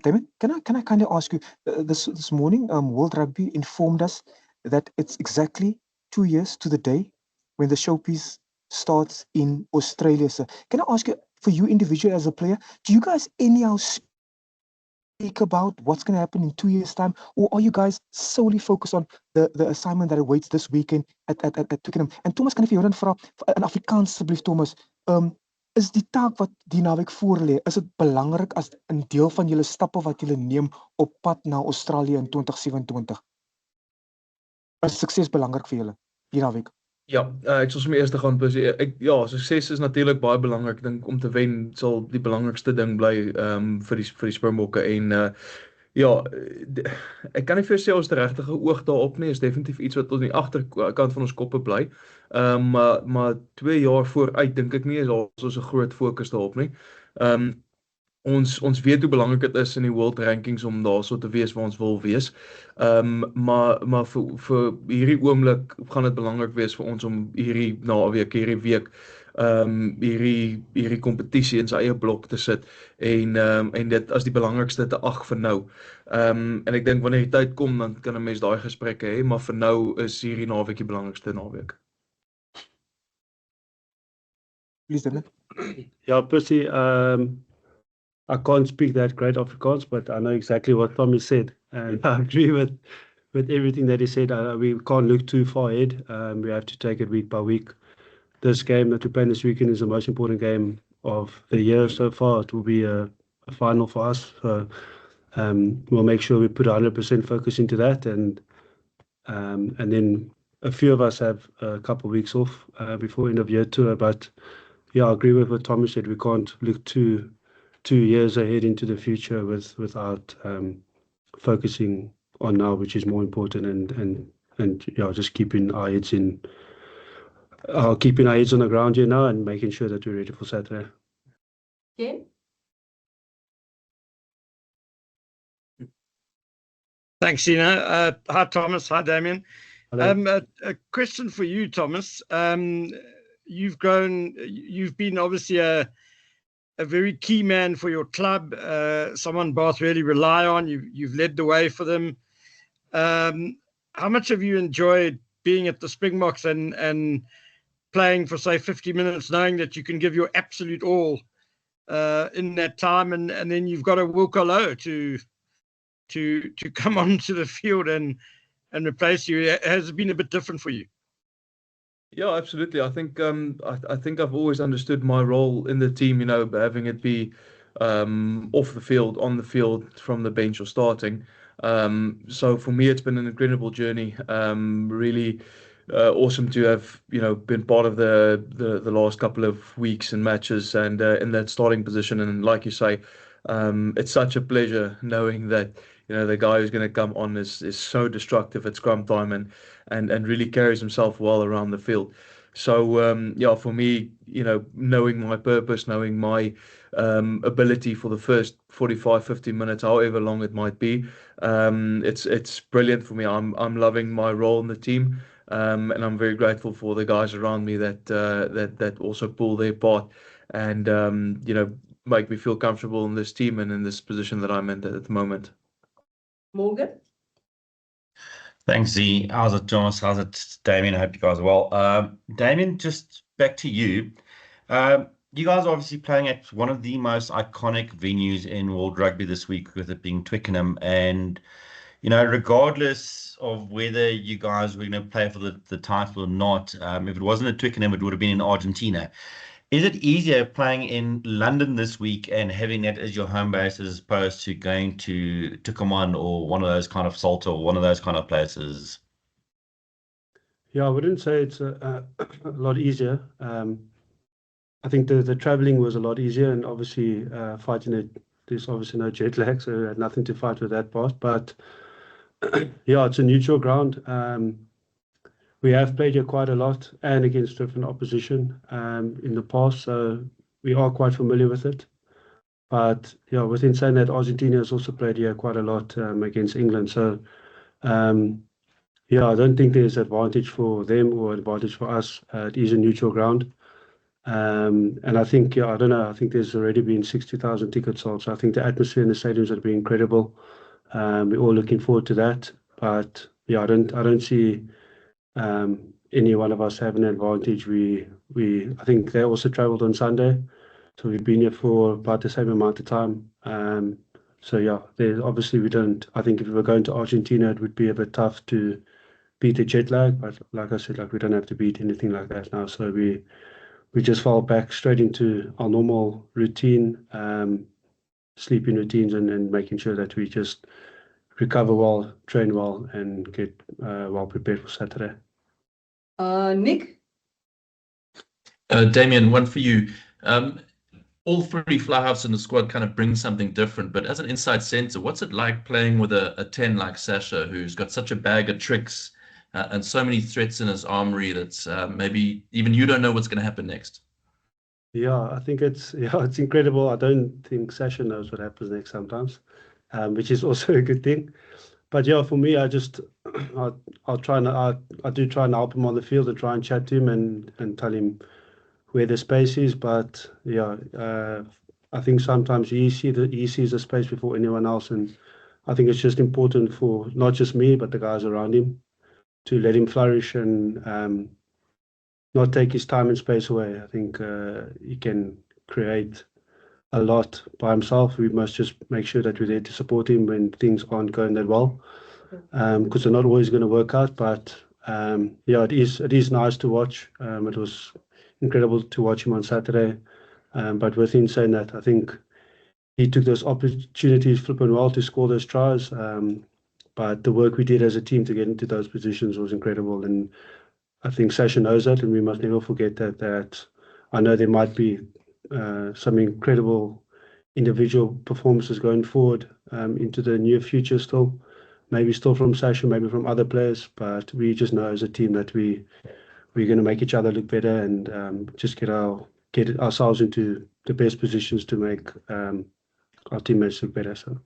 Damon, can I kindly ask you, this morning, World Rugby informed us that it's exactly 2 years to the day when the showpiece starts in Australia, sir. Can I ask you, for you individually as a player, do you guys anyhow speak about what's going to happen in 2 years' time, or are you guys solely focused on the assignment that awaits this weekend at Twickenham? En Thomas, kan ek vir jou dan vra in Afrikaans asseblief, Thomas, is die taak wat die naweek voor lê, is dit belangrik as 'n deel van julle stappe wat julle neem op pad na Australië in 2027? Is sukses belangrik vir julle die naweek? Ja, ek sal sommer eers gaan ja, sukses is natuurlik baie belangrik. Ek dink om te wen sal die belangrikste ding bly vir die Springbokke en ja, ek kan nie vir jou sê ons het regtig 'n oog daarop nie. Is definitief iets wat ons in die agterkant van ons koppe bly. Maar 2 jaar vooruit dink ek nie is ons 'n groot fokus daarop nie. Ons weet hoe belangrik dit is in die world rankings om daarso te wees waar ons wil wees. Maar vir hierdie oomblik gaan dit belangrik wees vir ons om hierdie naweek, hierdie week hierdie kompetisie in sy eie blok te sit en dit as die belangrikste te ag vir nou. En ek dink wanneer die tyd kom dan kan 'n mens daai gesprekke hê, maar vir nou is hierdie naweek die belangrikste naweek. Please, David. Yeah, Percy, I can't speak that great Afrikaans, but I know exactly what Tommy said, and I agree with everything that he said. We can't look too far ahead. We have to take it week by week. This game that we play this weekend is the most important game of the year so far. It will be a final for us. So we'll make sure we put 100% focus into that, and then a few of us have a couple of weeks off before end of year tour. But yeah, I agree with what Tommy said. We can't look 2 years ahead into the future without focusing on now, which is more important, and yeah, just keeping our heads on the ground here now and making sure that we're ready for Saturday. Jen? Thanks, Gina. Hi, Thomas. Hi, Damian. Hello. A question for you, Thomas. You've been obviously a very key man for your club, someone Bath really rely on. You've led the way for them. How much have you enjoyed being at the Springboks and playing for, say, 50 minutes, knowing that you can give your absolute all in that time, and then you've got a Wilco Low to come onto the field and replace you? Has it been a bit different for you? Yeah, absolutely. I think I've always understood my role in the team, having it be off the field, on the field, from the bench or starting. So for me, it's been an incredible journey. Really awesome to have been part of the last couple of weeks and matches and in that starting position. And like you say, it's such a pleasure knowing that the guy who's going to come on is so destructive at scrum time and really carries himself well around the field. So yeah, for me, knowing my purpose, knowing my ability for the first 45-50 minutes, however long it might be, it's brilliant for me. I'm loving my role in the team, and I'm very grateful for the guys around me that also pull their part and make me feel comfortable in this team and in this position that I'm in at the moment. Morgan? Thanks, Z. How's it, Thomas? How's it, Damien? I hope you guys are well. Damien, just back to you. You guys are obviously playing at one of the most iconic venues in World Rugby this week, with it being Twickenham. And, regardless of whether you guys were going to play for the title or not, if it wasn't at Twickenham, it would have been in Argentina. Is it easier playing in London this week and having that as your home base as opposed to going to Tucumán or one of those kind of Salta or one of those kind of places? Yeah, I wouldn't say it's a lot easier. I think the traveling was a lot easier, and obviously fighting it, there's obviously no jet lag, so we had nothing to fight with that part. But yeah, it's a neutral ground. We have played here quite a lot and against different opposition in the past, so we are quite familiar with it. But yeah, within saying that, Argentina has also played here quite a lot against England. So yeah, I don't think there's advantage for them or advantage for us. It is a neutral ground. And I think, yeah, I don't know, I think there's already been 60,000 tickets sold. So I think the atmosphere in the stadiums will be incredible. We're all looking forward to that. But yeah, I don't see any one of us having an advantage. I think they also travelled on Sunday, so we've been here for about the same amount of time. So yeah, obviously we don't. I think if we were going to Argentina, it would be a bit tough to beat the jet lag. But like I said, like we don't have to beat anything like that now. So we just fall back straight into our normal routine, sleeping routines, and making sure that we just recover well, train well, and get well prepared for Saturday. Nick? Damian, one for you. All three fly halves in the squad kind of bring something different, but as an inside center, what's it like playing with a 10 like Sasha, who's got such a bag of tricks and so many threats in his armory that maybe even you don't know what's going to happen next? Yeah, I think it's incredible. I don't think Sasha knows what happens next sometimes, which is also a good thing. But yeah, for me, I just I'll try and I do try and help him on the field and try and chat to him and tell him where the space is. But yeah, I think sometimes he sees the space before anyone else, and I think it's just important for not just me but the guys around him to let him flourish and not take his time and space away. I think he can create a lot by himself. We must just make sure that we're there to support him when things aren't going that well, because they're not always going to work out. But yeah, it is nice to watch. It was incredible to watch him on Saturday. But within saying that, I think he took those opportunities flipping well to score those tries. But the work we did as a team to get into those positions was incredible. And I think Sasha knows that, and we must never forget that I know there might be some incredible individual performances going forward into the near future still. Maybe still from Sasha, maybe from other players, but we just know as a team that we're going to make each other look better and just get ourselves into the best positions to make our teammates look better. So